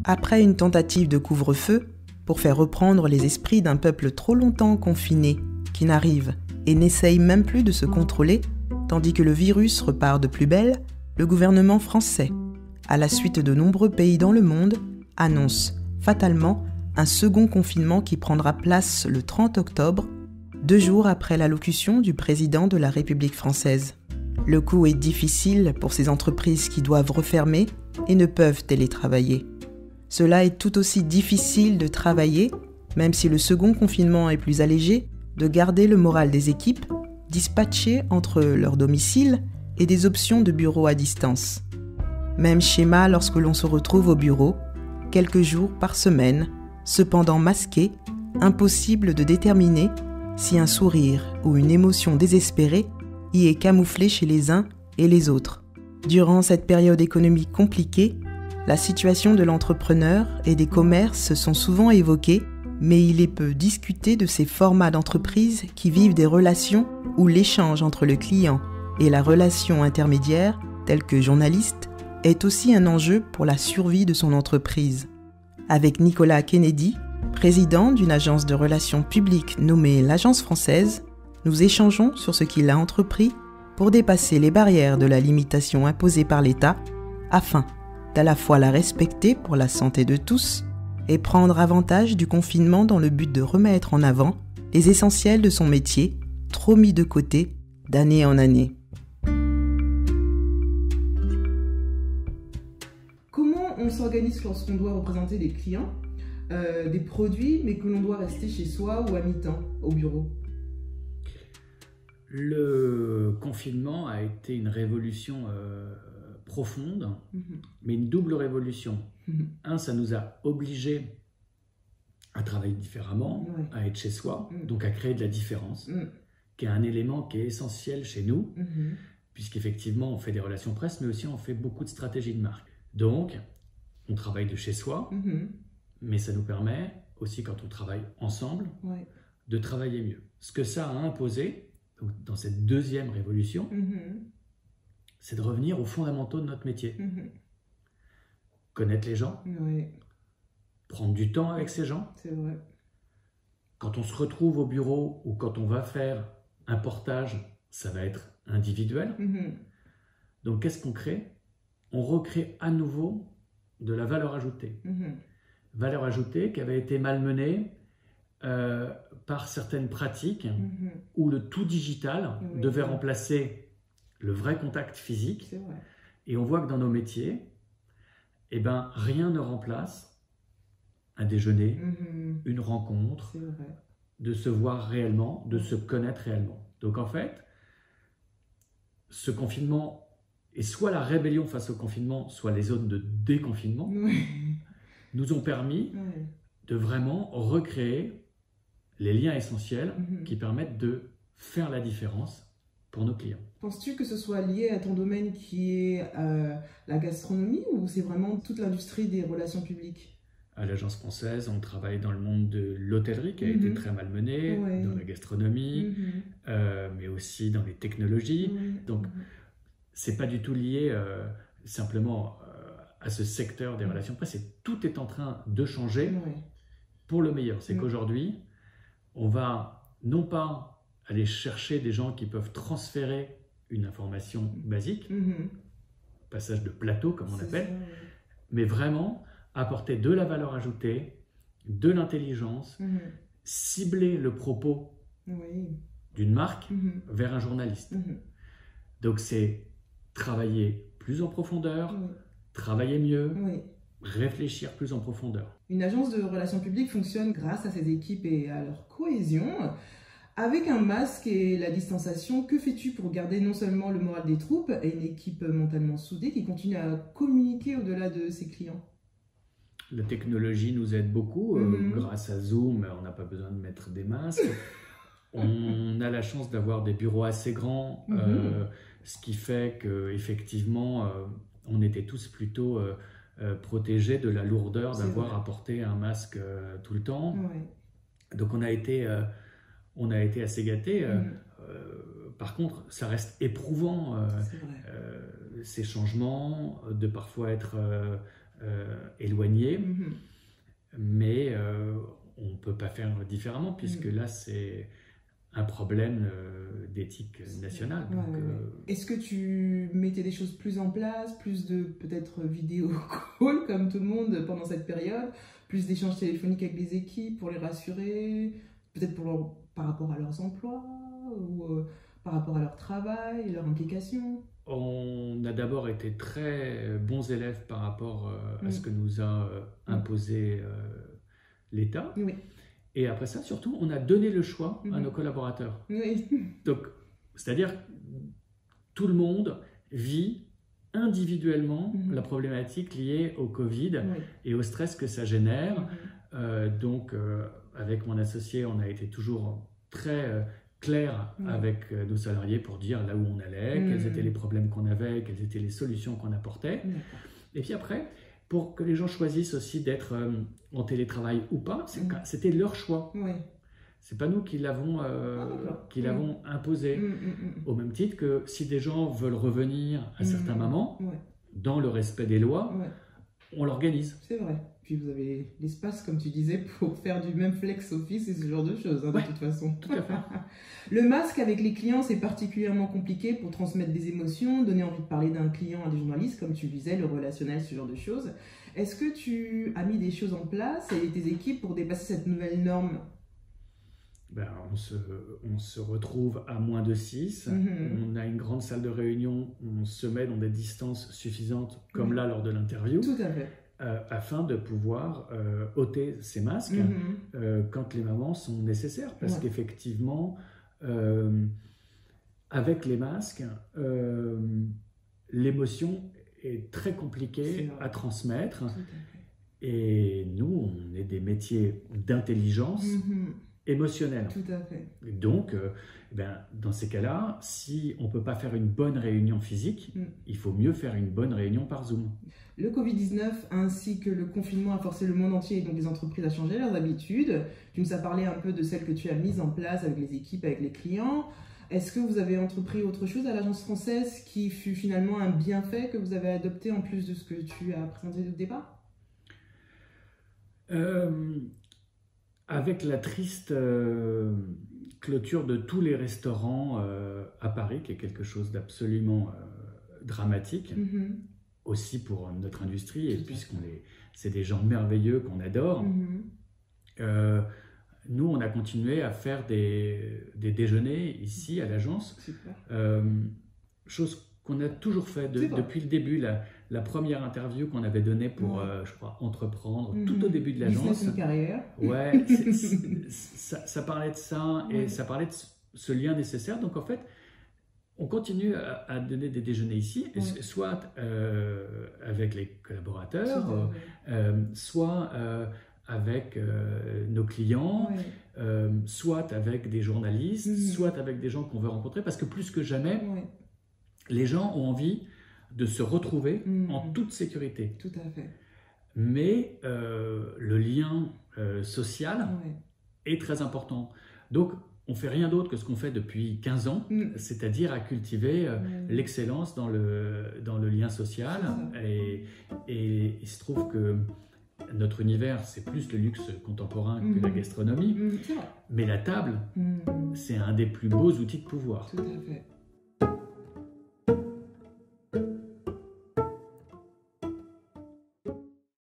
Après une tentative de couvre-feu, pour faire reprendre les esprits d'un peuple trop longtemps confiné, qui n'arrive et n'essaye même plus de se contrôler, tandis que le virus repart de plus belle, le gouvernement français, à la suite de nombreux pays dans le monde, annonce fatalement un second confinement qui prendra place le 30 octobre, 2 jours après l'allocution du président de la République française. Le coup est difficile pour ces entreprises qui doivent refermer et ne peuvent télétravailler. Cela est tout aussi difficile de travailler, même si le second confinement est plus allégé, de garder le moral des équipes, dispatchées entre leur domicile et des options de bureau à distance. Même schéma lorsque l'on se retrouve au bureau, quelques jours par semaine, cependant masqué, impossible de déterminer si un sourire ou une émotion désespérée y est camouflé chez les uns et les autres. Durant cette période économique compliquée, la situation de l'entrepreneur et des commerces se sont souvent évoquées, mais il est peu discuté de ces formats d'entreprise qui vivent des relations où l'échange entre le client et la relation intermédiaire, telle que journaliste, est aussi un enjeu pour la survie de son entreprise. Avec Nicolas Kennedy, président d'une agence de relations publiques nommée l'Agence française, nous échangeons sur ce qu'il a entrepris pour dépasser les barrières de la limitation imposée par l'État afin d'à la fois la respecter pour la santé de tous et prendre avantage du confinement dans le but de remettre en avant les essentiels de son métier, trop mis de côté d'année en année. Comment on s'organise lorsqu'on doit représenter des clients, des produits, mais que l'on doit rester chez soi ou à mi-temps au bureau? Le confinement a été une révolution profonde, mais une double révolution. Un, ça nous a obligés à travailler différemment, à être chez soi, donc à créer de la différence, qui est un élément qui est essentiel chez nous, puisqu'effectivement on fait des relations presse, mais aussi on fait beaucoup de stratégies de marque. Donc, on travaille de chez soi, mais ça nous permet aussi, quand on travaille ensemble, de travailler mieux. Ce que ça a imposé, donc, dans cette deuxième révolution, c'est de revenir aux fondamentaux de notre métier. Connaître les gens, prendre du temps avec ces gens. C'est vrai. Quand on se retrouve au bureau ou quand on va faire un portage, ça va être individuel. Donc, qu'est-ce qu'on crée? On recrée à nouveau de la valeur ajoutée. Valeur ajoutée qui avait été malmenée par certaines pratiques où le tout digital devait remplacer le vrai contact physique. Et on voit que dans nos métiers, eh ben, rien ne remplace un déjeuner, une rencontre, de se voir réellement, de se connaître réellement. Donc en fait, ce confinement est soit la rébellion face au confinement, soit les zones de déconfinement, nous ont permis de vraiment recréer les liens essentiels qui permettent de faire la différence pour nos clients. Penses-tu que ce soit lié à ton domaine qui est la gastronomie ou c'est vraiment toute l'industrie des relations publiques? À l'Agence française, on travaille dans le monde de l'hôtellerie qui a été très malmené, dans la gastronomie, mais aussi dans les technologies. Donc, c'est pas du tout lié simplement à ce secteur des relations presse. Tout est en train de changer pour le meilleur. C'est qu'aujourd'hui, on va non pas aller chercher des gens qui peuvent transférer une information basique, passage de plateau comme on appelle, mais vraiment apporter de la valeur ajoutée, de l'intelligence, cibler le propos d'une marque vers un journaliste. Donc c'est travailler plus en profondeur, travailler mieux, réfléchir plus en profondeur. Une agence de relations publiques fonctionne grâce à ses équipes et à leur cohésion. Avec un masque et la distanciation, que fais-tu pour garder non seulement le moral des troupes et une équipe mentalement soudée qui continue à communiquer au-delà de ses clients? La technologie nous aide beaucoup. Grâce à Zoom, on n'a pas besoin de mettre des masques. On a la chance d'avoir des bureaux assez grands, ce qui fait qu'effectivement, on était tous plutôt protégés de la lourdeur d'avoir à porter un masque tout le temps. Donc on a été assez gâtés. Par contre, ça reste éprouvant, ces changements, de parfois être éloignés, mais on ne peut pas faire différemment, puisque là, c'est un problème d'éthique nationale. Donc, Est-ce que tu mettais des choses plus en place, plus de peut-être vidéo call comme tout le monde pendant cette période, plus d'échanges téléphoniques avec les équipes pour les rassurer, peut-être par rapport à leurs emplois ou par rapport à leur travail, leur implication? On a d'abord été très bons élèves par rapport à ce que nous a imposé l'État. Oui. Et après ça, surtout, on a donné le choix à nos collaborateurs. Oui. Donc, c'est-à-dire, tout le monde vit individuellement la problématique liée au Covid et au stress que ça génère. Donc, avec mon associé, on a été toujours très clair avec nos salariés pour dire là où on allait, quels étaient les problèmes qu'on avait, quelles étaient les solutions qu'on apportait. Et puis après, pour que les gens choisissent aussi d'être en télétravail ou pas, c'était leur choix. C'est pas nous qui l'avons imposé. Au même titre que si des gens veulent revenir à certains moments, dans le respect des lois, on l'organise. C'est vrai. Puis vous avez l'espace, comme tu disais, pour faire du même flex office et ce genre de choses, de toute façon. Tout à fait. Le masque avec les clients, c'est particulièrement compliqué pour transmettre des émotions, donner envie de parler d'un client à des journalistes, comme tu disais, le relationnel, ce genre de choses. Est-ce que tu as mis des choses en place et tes équipes pour dépasser cette nouvelle norme? On se retrouve à moins de 6. On a une grande salle de réunion, on se met dans des distances suffisantes, comme là lors de l'interview. Tout à fait. Afin de pouvoir ôter ces masques quand les moments sont nécessaires. Parce qu'effectivement, avec les masques, l'émotion est très compliquée à transmettre. Et nous, on est des métiers d'intelligence émotionnelle. Tout à fait. Donc, dans ces cas-là, si on ne peut pas faire une bonne réunion physique, il faut mieux faire une bonne réunion par Zoom. Le Covid-19 ainsi que le confinement a forcé le monde entier et donc les entreprises à changer leurs habitudes. Tu nous as parlé un peu de celles que tu as mises en place avec les équipes, avec les clients. Est-ce que vous avez entrepris autre chose à l'Agence française qui fut finalement un bienfait que vous avez adopté en plus de ce que tu as présenté au départ? Avec la triste clôture de tous les restaurants à Paris, qui est quelque chose d'absolument dramatique, aussi pour notre industrie, et c'est des gens merveilleux qu'on adore, nous, on a continué à faire des déjeuners ici à l'agence, chose qu'on a toujours fait depuis le début. La première interview qu'on avait donnée pour, je crois, entreprendre, tout au début de l'agence. Business carrière. Ouais, ça parlait de ça, et ça parlait de ce lien nécessaire. Donc en fait, on continue à donner des déjeuners ici, soit avec les collaborateurs, soit avec nos clients, soit avec des journalistes, soit avec des gens qu'on veut rencontrer, parce que plus que jamais, les gens ont envie de se retrouver en toute sécurité. Tout à fait. Mais le lien social est très important. Donc, on ne fait rien d'autre que ce qu'on fait depuis 15 ans, c'est-à-dire à cultiver l'excellence dans le lien social. Et il se trouve que notre univers, c'est plus le luxe contemporain que la gastronomie. Mais la table, c'est un des plus beaux outils de pouvoir. Tout à fait.